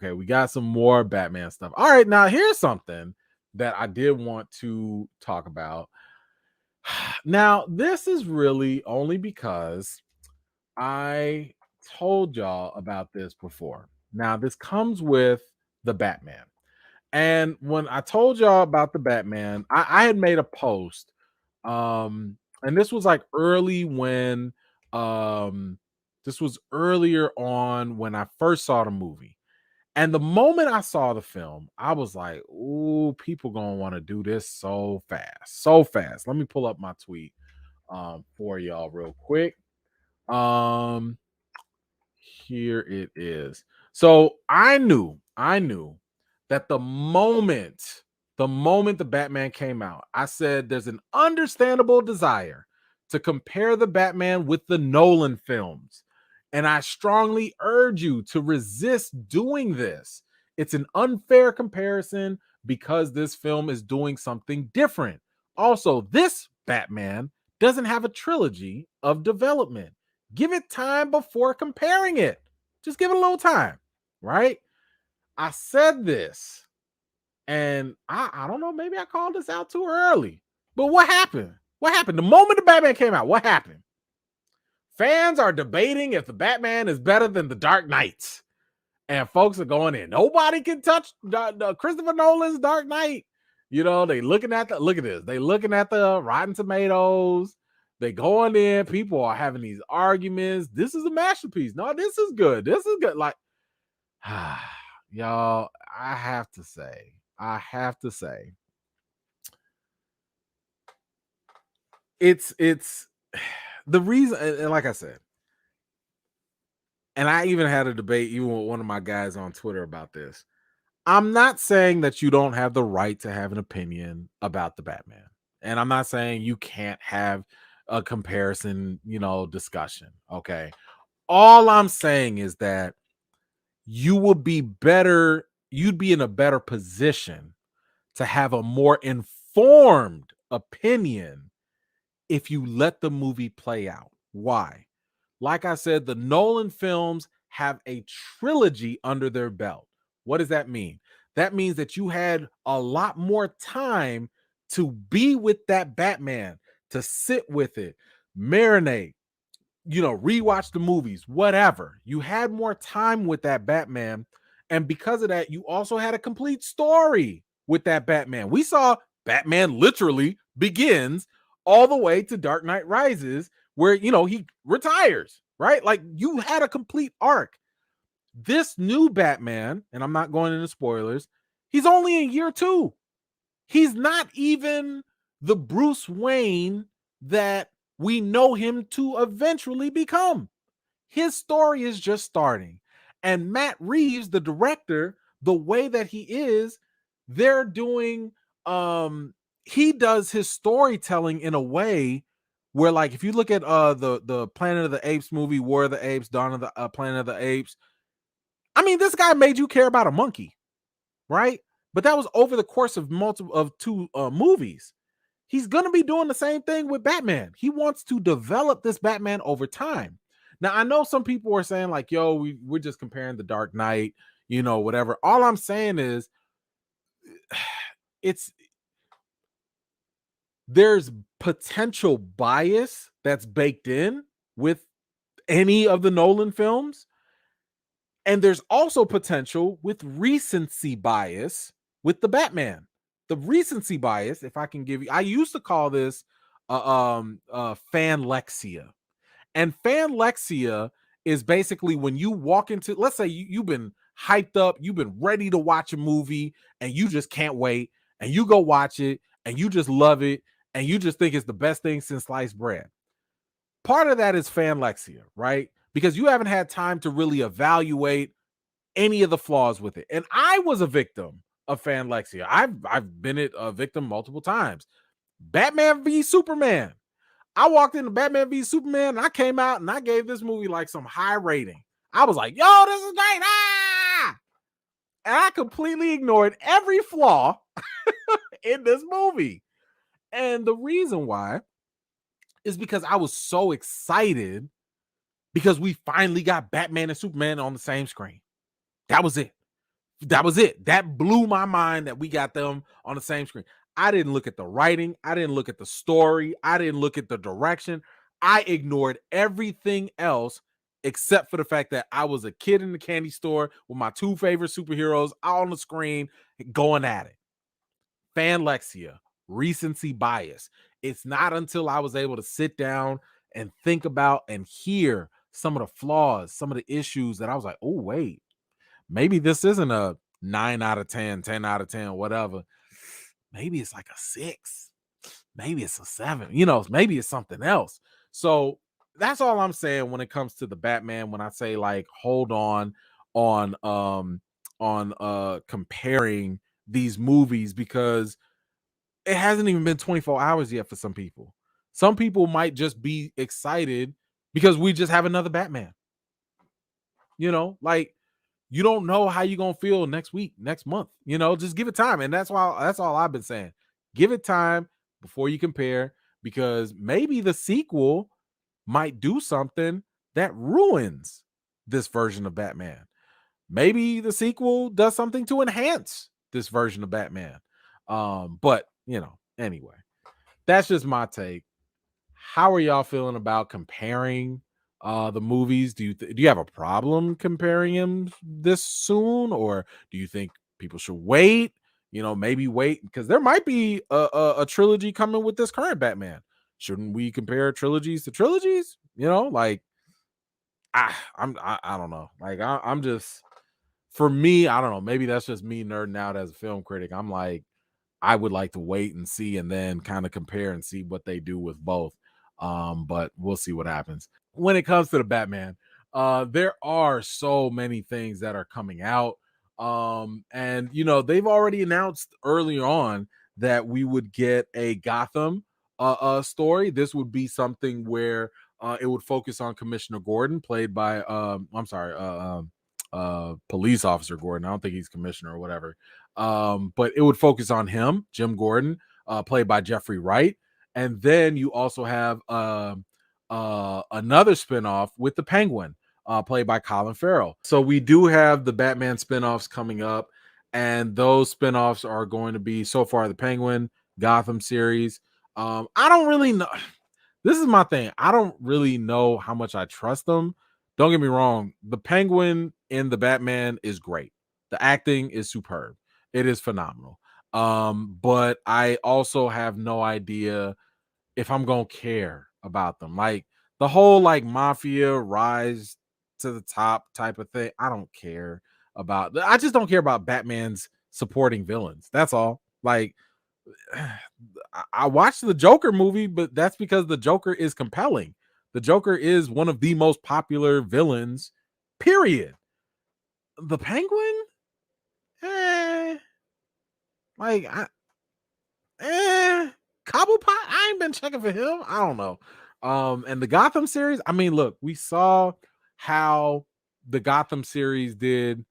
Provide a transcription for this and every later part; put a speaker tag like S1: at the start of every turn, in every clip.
S1: Okay, we got some more Batman stuff. All right, now here's something that I did want to talk about. Now, this is really only because I told y'all about this before. Now, this comes with the Batman. And when I told y'all about the Batman, I had made a post. And this was like early when this was earlier on when I first saw the movie. And the moment I saw the film, I was like, ooh, people gonna want to do this so fast. So fast. Let me pull up my tweet for y'all real quick. Um Here it is. So I knew that the moment the Batman came out, I said there's an understandable desire to compare the Batman with the Nolan films. And I strongly urge you to resist doing this. It's an unfair comparison because this film is doing something different. Also, this Batman doesn't have a trilogy of development. Give it time before comparing it. Just give it a little time, right? I said this, and I don't know, maybe I called this out too early. But what happened? What happened? The moment the Batman came out, what happened? Fans are debating if the Batman is better than the Dark Knight. And folks are going in. Nobody can touch the Christopher Nolan's Dark Knight. You know, they looking at look at this. They looking at the Rotten Tomatoes. They going in. People are having these arguments. This is a masterpiece. No, this is good. This is good. Like, y'all, I have to say, it's the reason, and like I said, and I even had a debate even with one of my guys on Twitter about this. I'm not saying that you don't have the right to have an opinion about the Batman. And I'm not saying you can't have a comparison, discussion. Okay. All I'm saying is that you'd be in a better position to have a more informed opinion if you let the movie play out. Why? Like I said, the Nolan films have a trilogy under their belt. What does that mean? That means that you had a lot more time to be with that Batman, to sit with it, marinate, rewatch the movies, whatever. You had more time with that Batman. And because of that, you also had a complete story with that Batman. We saw Batman literally begins all the way to Dark Knight Rises, where, he retires, right? Like, you had a complete arc. This new Batman, and I'm not going into spoilers, he's only in year 2. He's not even the Bruce Wayne that we know him to eventually become. His story is just starting. And Matt Reeves, the director, the way that he is, they're doing he does his storytelling in a way where, like, if you look at the Planet of the Apes movie, War of the Apes, Dawn of the Planet of the Apes, I mean, this guy made you care about a monkey, right? But that was over the course of two movies. He's going to be doing the same thing with Batman. He wants to develop this Batman over time. Now, I know some people are saying, like, yo, we're just comparing the Dark Knight, whatever. All I'm saying is there's potential bias that's baked in with any of the Nolan films. And there's also potential with recency bias with the Batman. The recency bias, if I can give you, I used to call this fanlexia. And fanlexia is basically when you walk into, let's say you've been hyped up, you've been ready to watch a movie, and you just can't wait, and you go watch it, and you just love it, and you just think it's the best thing since sliced bread. Part of that is fanlexia, right? Because you haven't had time to really evaluate any of the flaws with it. And I was a victim of fanlexia. I've been a victim multiple times. Batman v Superman. I walked into Batman v Superman, and I came out and I gave this movie like some high rating. I was like, yo, this is great. And I completely ignored every flaw in this movie. And the reason why is because I was so excited because we finally got Batman and Superman on the same screen. That was it. That was it. That blew my mind that we got them on the same screen. I didn't look at the writing. I didn't look at the story. I didn't look at the direction. I ignored everything else except for the fact that I was a kid in the candy store with my two favorite superheroes out on the screen going at it. Fanlexia, recency bias. It's not until I was able to sit down and think about and hear some of the flaws, some of the issues that I was like, oh, wait, maybe this isn't a 9 out of 10, 10 out of 10, whatever. Maybe it's like a 6. Maybe it's a 7. Maybe it's something else. So that's all I'm saying when it comes to the Batman. When I say like hold on comparing these movies, because it hasn't even been 24 hours yet for some people. Some people might just be excited because we just have another Batman. Like, you don't know how you're gonna feel next week, next month. Just give it time. And that's all I've been saying. Give it time before you compare, because maybe the sequel might do something that ruins this version of Batman. Maybe the sequel does something to enhance this version of Batman. But anyway, that's just my take. How are y'all feeling about comparing the movies? Do you have a problem comparing them this soon, or do you think people should wait? Maybe wait, because there might be a trilogy coming with this current Batman. Shouldn't we compare trilogies to trilogies? Like, I don't know. Like, I'm just, for me, I don't know. Maybe that's just me nerding out as a film critic. I'm like, I would like to wait and see, and then kind of compare and see what they do with both. But we'll see what happens. When it comes to the Batman, there are so many things that are coming out. And they've already announced earlier on that we would get a Gotham story. This would be something where it would focus on Commissioner Gordon, played by police officer Gordon. I don't think he's commissioner or whatever. But it would focus on him, Jim Gordon, played by Jeffrey Wright. And then you also have another spinoff with the Penguin, played by Colin Farrell. So we do have the Batman spinoffs coming up, and those spinoffs are going to be, so far, the Penguin, Gotham series. I don't really know. This is my thing. I don't really know how much I trust them. Don't get me wrong. The Penguin in the Batman is great. The acting is superb. It is phenomenal. But I also have no idea if I'm gonna care about them. Like, the whole like mafia rise to the top type of thing. I don't care about. I just don't care about Batman's supporting villains. That's all. Like, I watched the Joker movie, but that's because the Joker is compelling. The Joker is one of the most popular villains, period. The Penguin, eh, like, Cobblepot. I ain't been checking for him. I don't know. And the Gotham series. I mean, look, we saw how the Gotham series did.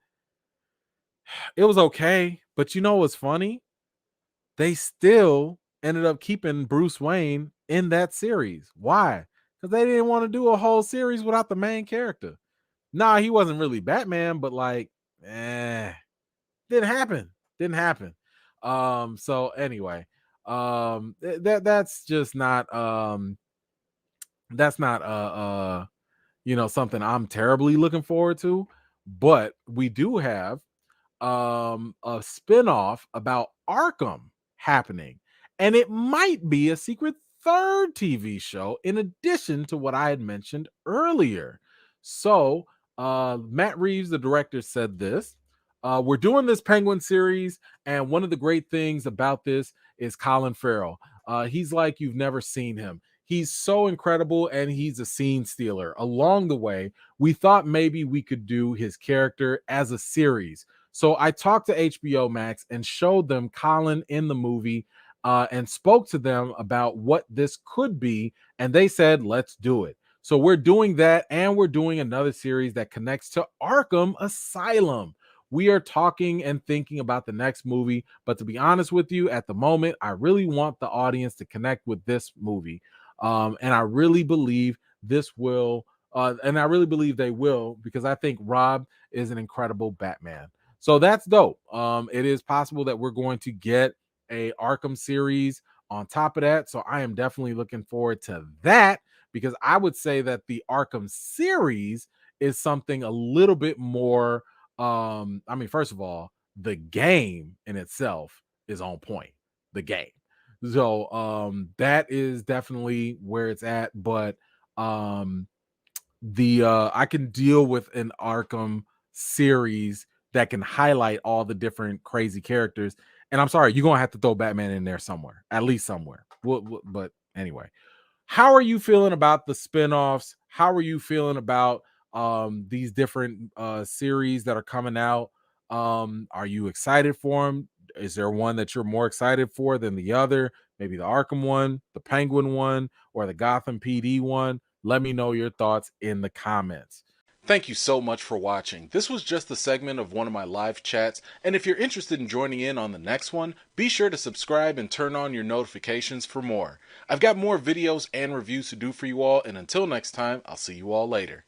S1: It was okay, but what's funny? They still ended up keeping Bruce Wayne in that series. Why? Because they didn't want to do a whole series without the main character. Nah, he wasn't really Batman, but like, didn't happen. Didn't happen. So anyway, that's just not that's not something I'm terribly looking forward to. But we do have a spin-off about Arkham happening, and it might be a secret third TV show in addition to what I had mentioned earlier. So Matt Reeves, the director, said this: we're doing this Penguin series, and one of the great things about this is Colin Farrell. He's like you've never seen him. He's so incredible, and he's a scene stealer. Along the way, we thought maybe we could do his character as a series. So I talked to HBO Max and showed them Colin in the movie, and spoke to them about what this could be, and they said, let's do it. So we're doing that, and we're doing another series that connects to Arkham Asylum. We are talking and thinking about the next movie, but to be honest with you, at the moment, I really want the audience to connect with this movie. And I really believe this will, and I really believe they will, because I think Rob is an incredible Batman. So that's dope. It is possible that we're going to get a Arkham series on top of that. So I am definitely looking forward to that, because I would say that the Arkham series is something a little bit more. I mean, first of all, the game in itself is on point. The game. So that is definitely where it's at. But um the I can deal with an Arkham series that can highlight all the different crazy characters. And I'm sorry, you're gonna have to throw Batman in there somewhere, at least somewhere. But anyway, how are you feeling about the spin-offs? How are you feeling about these different series that are coming out? Are you excited for them? Is there one that you're more excited for than the other? Maybe the Arkham one, the Penguin one, or the Gotham PD one? Let me know your thoughts in the comments. Thank you so much for watching. This was just a segment of one of my live chats, and if you're interested in joining in on the next one, be sure to subscribe and turn on your notifications for more. I've got more videos and reviews to do for you all, and until next time, I'll see you all later.